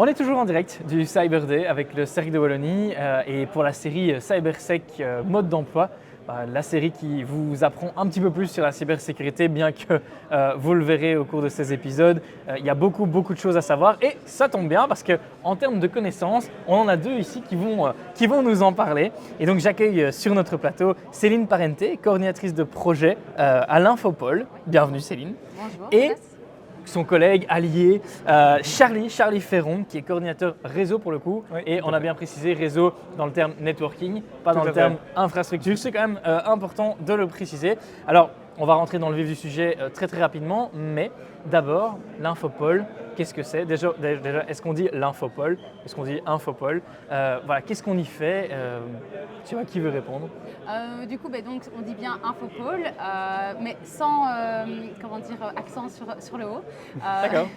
On est toujours en direct du Cyber Day avec le CERC de Wallonie et pour la série CyberSec mode d'emploi, la série qui vous apprend un petit peu plus sur la cybersécurité, bien que vous le verrez au cours de ces épisodes. Il y a beaucoup de choses à savoir et ça tombe bien parce qu'en termes de connaissances, on en a deux ici qui vont nous en parler. Et donc j'accueille sur notre plateau Céline Parenté, coordinatrice de projet à l'Infopol. Bienvenue Céline. Bonjour. Et son collègue allié Charlie Ferron, qui est coordinateur réseau pour le coup, Oui, et on a bien précisé réseau dans le terme networking, pas dans le terme infrastructure, c'est quand même important de le préciser. Alors, on va rentrer dans le vif du sujet très rapidement, mais d'abord, l'Infopol, qu'est-ce que c'est déjà, est-ce qu'on dit l'Infopol? Est-ce qu'on dit Infopol? Voilà, qu'est-ce qu'on y fait? Tu vois, qui veut répondre? Donc, on dit bien Infopol, mais sans accent sur le haut. D'accord.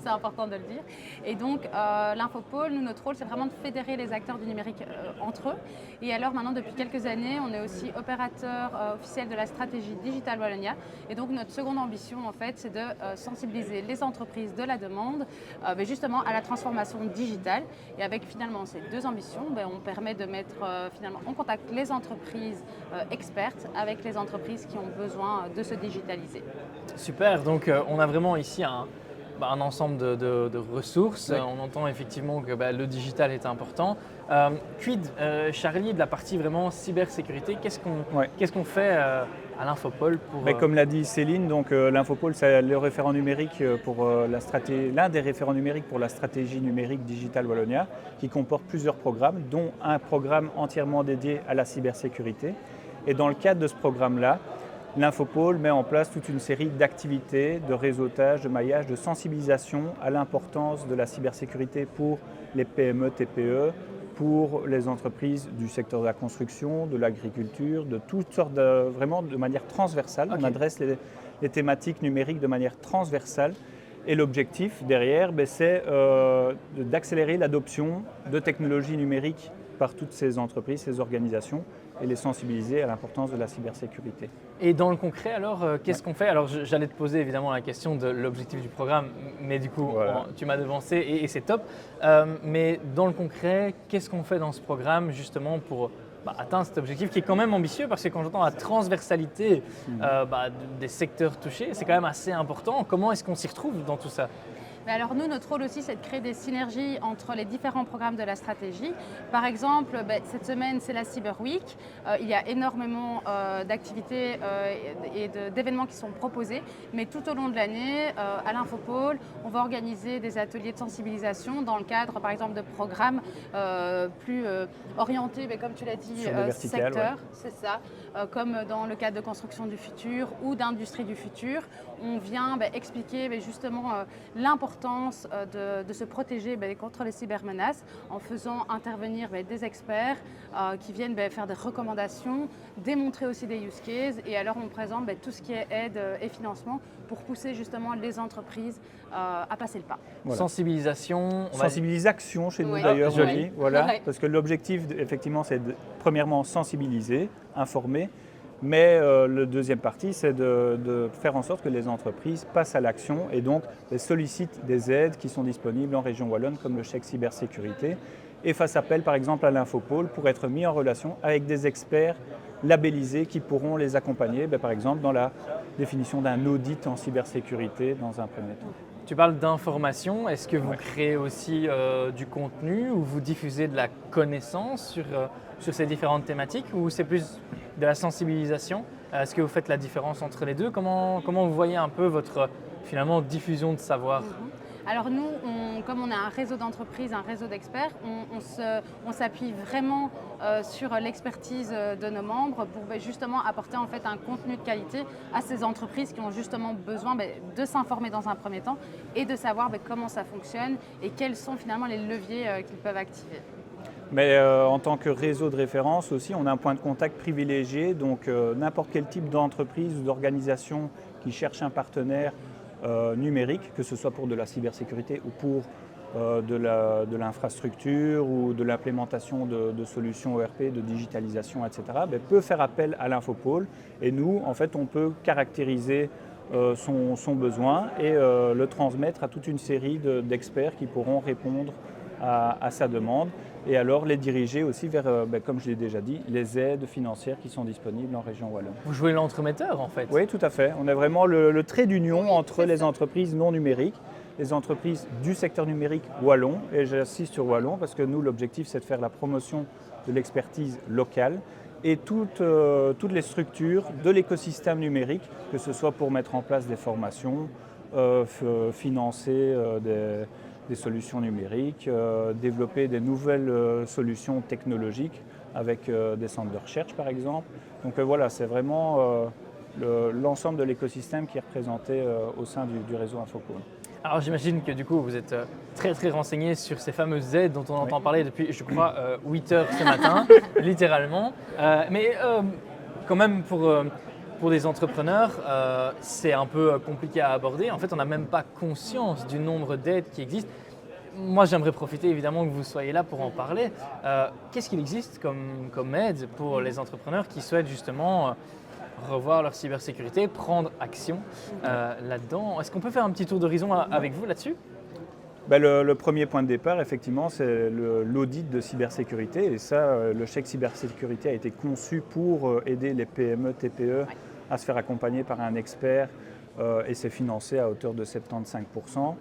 C'est important de le dire. Et donc, l'Infopol, nous, notre rôle, c'est vraiment de fédérer les acteurs du numérique entre eux. Et alors, maintenant, depuis quelques années, on est aussi opérateur officiel de la stratégie Digital Wallonia. Et donc, notre seconde ambition, en fait, c'est de sensibiliser les entreprises de la demande, mais justement, à la transformation digitale. Et avec, finalement, ces deux ambitions, on permet de mettre, finalement, en contact les entreprises expertes avec les entreprises qui ont besoin de se digitaliser. Super, donc on a vraiment ici un ensemble de ressources. Oui. On entend effectivement que le digital est important. Quid, Charlie, de la partie vraiment cybersécurité, qu'est-ce qu'on fait à l'Infopol pour… Comme l'a dit Céline, donc l'Infopol, c'est le référent numérique pour l'un des référents numériques pour la stratégie numérique Digital Wallonia, qui comporte plusieurs programmes, dont un programme entièrement dédié à la cybersécurité. Et dans le cadre de ce programme-là, l'Infopol met en place toute une série d'activités, de réseautage, de maillage, de sensibilisation à l'importance de la cybersécurité pour les PME, TPE, pour les entreprises du secteur de la construction, de l'agriculture, de toutes sortes vraiment de manière transversale. Okay. On adresse les thématiques numériques de manière transversale. Et l'objectif derrière, c'est d'accélérer l'adoption de technologies numériques par toutes ces entreprises, ces organisations, et les sensibiliser à l'importance de la cybersécurité. Et dans le concret, alors, qu'est-ce qu'on fait? Alors, j'allais te poser évidemment la question de l'objectif du programme, mais du coup, Voilà. tu m'as devancé et c'est top. Mais dans le concret, qu'est-ce qu'on fait dans ce programme justement pour atteindre cet objectif qui est quand même ambitieux? Parce que quand j'entends la transversalité des secteurs touchés, c'est quand même assez important. Comment est-ce qu'on s'y retrouve dans tout ça? Alors nous, notre rôle aussi, c'est de créer des synergies entre les différents programmes de la stratégie. Par exemple, cette semaine, c'est la Cyber Week. Il y a énormément d'activités et d'événements qui sont proposés. Mais tout au long de l'année, à l'Infopol, on va organiser des ateliers de sensibilisation dans le cadre, par exemple, de programmes plus orientés, comme tu l'as dit, sur le vertical, secteur. ouais. C'est ça. Comme dans le cadre de construction du futur ou d'industrie du futur. On vient expliquer justement l'importance de se protéger contre les cybermenaces en faisant intervenir des experts qui viennent faire des recommandations, démontrer aussi des use cases et alors on présente tout ce qui est aide et financement pour pousser justement les entreprises à passer le pas. Voilà. Sensibilisation. Sensibilisation chez nous Oui. d'ailleurs, Joli. Jolie. Voilà, Ouais. parce que l'objectif effectivement c'est premièrement sensibiliser, informer. Mais la deuxième partie, c'est de faire en sorte que les entreprises passent à l'action et donc sollicitent des aides qui sont disponibles en région wallonne comme le chèque cybersécurité et fassent appel par exemple à l'Infopol pour être mis en relation avec des experts labellisés qui pourront les accompagner par exemple dans la définition d'un audit en cybersécurité dans un premier temps. Tu parles d'information, est-ce que vous créez aussi du contenu ou vous diffusez de la connaissance sur ces différentes thématiques ou c'est plus de la sensibilisation? Est-ce que vous faites la différence entre les deux? Comment vous voyez un peu votre finalement diffusion de savoir? Alors nous, comme on a un réseau d'entreprises, un réseau d'experts, on s'appuie vraiment sur l'expertise de nos membres pour justement apporter en fait un contenu de qualité à ces entreprises qui ont justement besoin de s'informer dans un premier temps et de savoir comment ça fonctionne et quels sont finalement les leviers qu'ils peuvent activer. Mais en tant que réseau de référence aussi, on a un point de contact privilégié, donc n'importe quel type d'entreprise ou d'organisation qui cherche un partenaire numérique, que ce soit pour de la cybersécurité ou pour de l'infrastructure ou de l'implémentation de solutions ERP, de digitalisation, etc., peut faire appel à l'Infopol. Et nous, en fait, on peut caractériser son besoin et le transmettre à toute une série d'experts qui pourront répondre à sa demande et alors les diriger aussi vers, comme je l'ai déjà dit, les aides financières qui sont disponibles en région wallonne. Vous jouez l'entremetteur en fait. Oui, tout à fait. On est vraiment le trait d'union entre les entreprises non numériques, les entreprises du secteur numérique wallon, et j'insiste sur wallon parce que nous, l'objectif, c'est de faire la promotion de l'expertise locale et toutes les structures de l'écosystème numérique, que ce soit pour mettre en place des formations, financer des solutions numériques, développer des nouvelles solutions technologiques avec des centres de recherche par exemple. Donc voilà, c'est vraiment l'ensemble de l'écosystème qui est représenté au sein du réseau Infopôle. Alors j'imagine que du coup vous êtes très renseigné sur ces fameuses aides dont on entend parler depuis, je crois, 8 heures ce matin, littéralement. Mais quand même pour des entrepreneurs, c'est un peu compliqué à aborder. En fait, on n'a même pas conscience du nombre d'aides qui existent. Moi, j'aimerais profiter évidemment que vous soyez là pour en parler. Qu'est-ce qu'il existe comme aide pour les entrepreneurs qui souhaitent justement revoir leur cybersécurité, prendre action là-dedans? Est-ce qu'on peut faire un petit tour d'horizon avec vous là-dessus? Le premier point de départ, effectivement, c'est l'audit de cybersécurité. Et ça, le chèque cybersécurité a été conçu pour aider les PME, TPE à se faire accompagner par un expert et c'est financé à hauteur de 75%.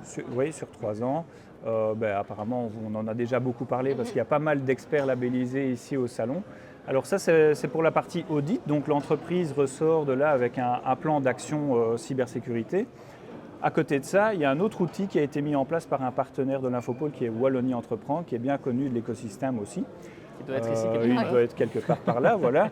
Sur 3 ans. Apparemment, on en a déjà beaucoup parlé parce qu'il y a pas mal d'experts labellisés ici au salon. Alors ça, c'est pour la partie audit. Donc l'entreprise ressort de là avec un plan d'action cybersécurité. À côté de ça, il y a un autre outil qui a été mis en place par un partenaire de l'Infopôle qui est Wallonie Entreprend, qui est bien connu de l'écosystème aussi. Il doit être ici quelque part. Il doit être quelque part par là, voilà.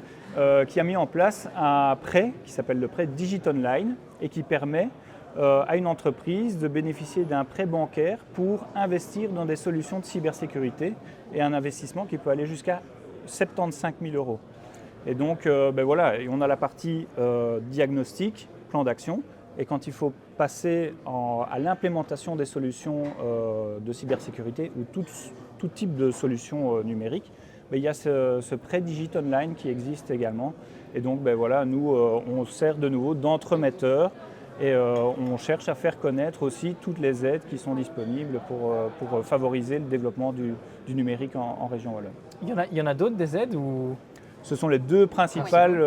Qui a mis en place un prêt qui s'appelle le prêt DigitOnline et qui permet à une entreprise de bénéficier d'un prêt bancaire pour investir dans des solutions de cybersécurité et un investissement qui peut aller jusqu'à 75 000 €. Et donc, et on a la partie diagnostic, plan d'action, et quand il faut passer à l'implémentation des solutions de cybersécurité ou tout type de solutions numériques, il y a ce prêt DigitOnline qui existe également. Et donc, nous, on sert de nouveau d'entremetteur et on cherche à faire connaître aussi toutes les aides qui sont disponibles pour favoriser le développement du numérique en région wallonne. Il y en a d'autres des aides ou... Ce sont les deux principales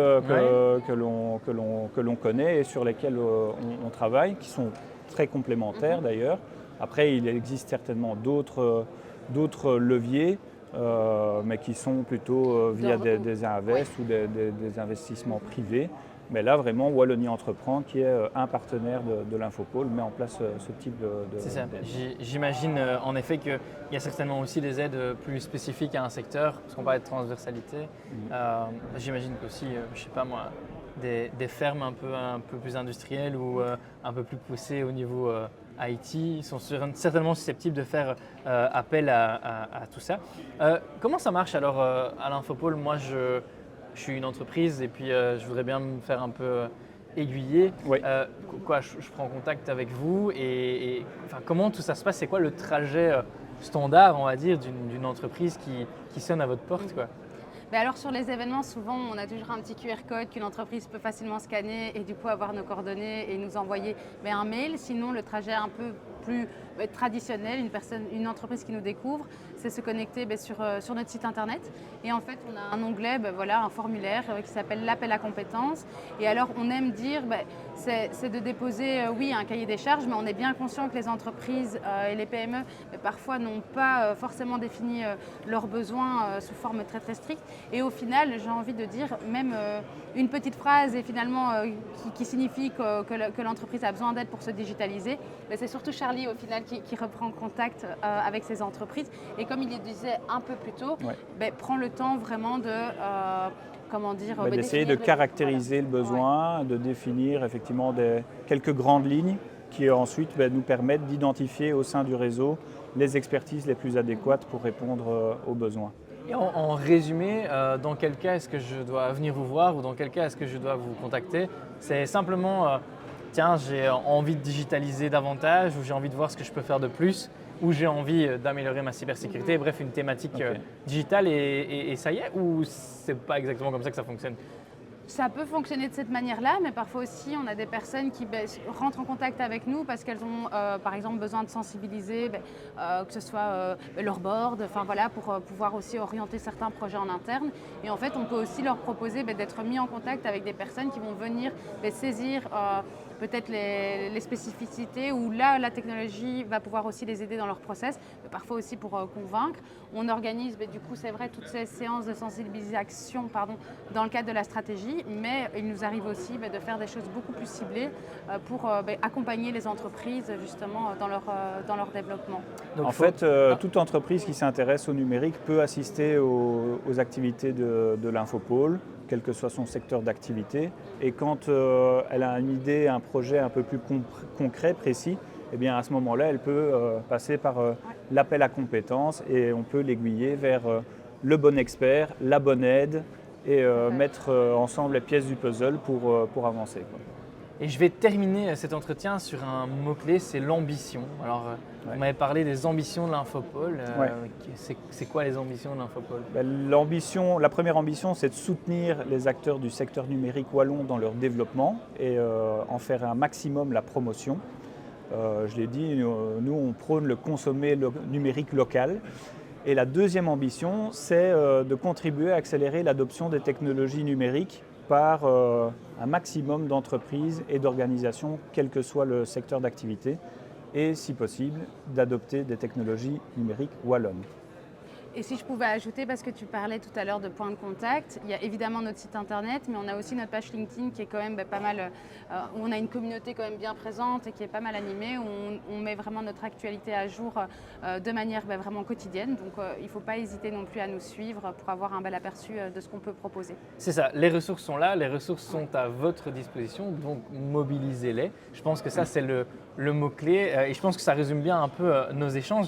que l'on connaît et sur lesquelles on travaille, qui sont très complémentaires d'ailleurs. Après, il existe certainement d'autres leviers, mais qui sont plutôt via des invests ou des investissements privés. Mais là, vraiment, Wallonie Entreprend, qui est un partenaire de l'Infopôle, met en place ce type de... C'est ça. J'imagine en effet qu'il y a certainement aussi des aides plus spécifiques à un secteur, parce qu'on parle de transversalité. J'imagine qu'aussi, je ne sais pas moi, des fermes un peu plus industrielles ou un peu plus poussées au niveau IT sont certainement susceptibles de faire appel à tout ça. Comment ça marche alors à l'Infopôle? Moi, je suis une entreprise et puis je voudrais bien me faire un peu aiguiller. Oui. Je prends contact avec vous et comment tout ça se passe? C'est quoi le trajet standard, on va dire, d'une entreprise qui sonne à votre porte, quoi? Alors sur les événements, souvent on a toujours un petit QR code qu'une entreprise peut facilement scanner et du coup avoir nos coordonnées et nous envoyer un mail. Sinon le trajet un peu plus traditionnel, une entreprise qui nous découvre, c'est se connecter sur notre site internet. Et en fait on a un onglet, un formulaire qui s'appelle l'appel à compétences. Et alors on aime dire, c'est de déposer un cahier des charges, mais on est bien conscient que les entreprises et les PME parfois n'ont pas forcément défini leurs besoins sous forme très stricte. Et au final, j'ai envie de dire, même une petite phrase et finalement qui signifie que l'entreprise a besoin d'aide pour se digitaliser, c'est surtout Charlie au final qui reprend contact avec ces entreprises. Et comme il le disait un peu plus tôt, prend le temps vraiment de... d'essayer de caractériser le besoin, de définir effectivement quelques grandes lignes qui ensuite nous permettent d'identifier au sein du réseau les expertises les plus adéquates pour répondre aux besoins. Et en résumé, dans quel cas est-ce que je dois venir vous voir ou dans quel cas est-ce que je dois vous contacter? C'est simplement, tiens, j'ai envie de digitaliser davantage ou j'ai envie de voir ce que je peux faire de plus ou j'ai envie d'améliorer ma cybersécurité, bref, une thématique digitale et ça y est, ou c'est pas exactement comme ça que ça fonctionne? Ça peut fonctionner de cette manière-là, mais parfois aussi, on a des personnes qui rentrent en contact avec nous parce qu'elles ont, par exemple, besoin de sensibiliser, que ce soit leur board, enfin voilà, pour pouvoir aussi orienter certains projets en interne. Et en fait, on peut aussi leur proposer d'être mis en contact avec des personnes qui vont venir saisir peut-être les spécificités où là, la technologie va pouvoir aussi les aider dans leur process, mais parfois aussi pour convaincre. On organise, du coup, c'est vrai, toutes ces séances de sensibilisation dans le cadre de la stratégie, mais il nous arrive aussi de faire des choses beaucoup plus ciblées pour accompagner les entreprises justement dans leur développement. Donc, en fait, toute entreprise qui s'intéresse au numérique peut assister aux activités de l'Infopôle, quel que soit son secteur d'activité. Et quand elle a une idée, un projet un peu plus concret, précis, eh bien à ce moment-là, elle peut passer par l'appel à compétences et on peut l'aiguiller vers le bon expert, la bonne aide et mettre ensemble les pièces du puzzle pour avancer, quoi. Et je vais terminer cet entretien sur un mot-clé, c'est l'ambition. Alors, vous m'avez parlé des ambitions de l'Infopôle. C'est quoi les ambitions de l'Infopôle ? La première ambition, c'est de soutenir les acteurs du secteur numérique wallon dans leur développement et en faire un maximum la promotion. Je l'ai dit, nous, on prône le consommer numérique local. Et la deuxième ambition, c'est de contribuer à accélérer l'adoption des technologies numériques par un maximum d'entreprises et d'organisations, quel que soit le secteur d'activité, et si possible, d'adopter des technologies numériques wallonnes. Et si je pouvais ajouter, parce que tu parlais tout à l'heure de points de contact, il y a évidemment notre site internet, mais on a aussi notre page LinkedIn qui est quand même pas mal, où on a une communauté quand même bien présente et qui est pas mal animée, où on met vraiment notre actualité à jour de manière vraiment quotidienne. Donc il ne faut pas hésiter non plus à nous suivre pour avoir un bel aperçu de ce qu'on peut proposer. C'est ça, les ressources sont là, les ressources sont à votre disposition, donc mobilisez-les. Je pense que ça, c'est le mot-clé et je pense que ça résume bien un peu nos échanges.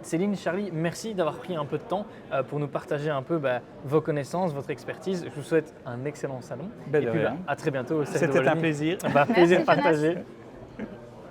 Céline, Charlie, merci d'avoir pris un peu de temps pour nous partager un peu vos connaissances, votre expertise. Je vous souhaite un excellent salon. Et puis à très bientôt. C'était un plaisir. Plaisir partagé.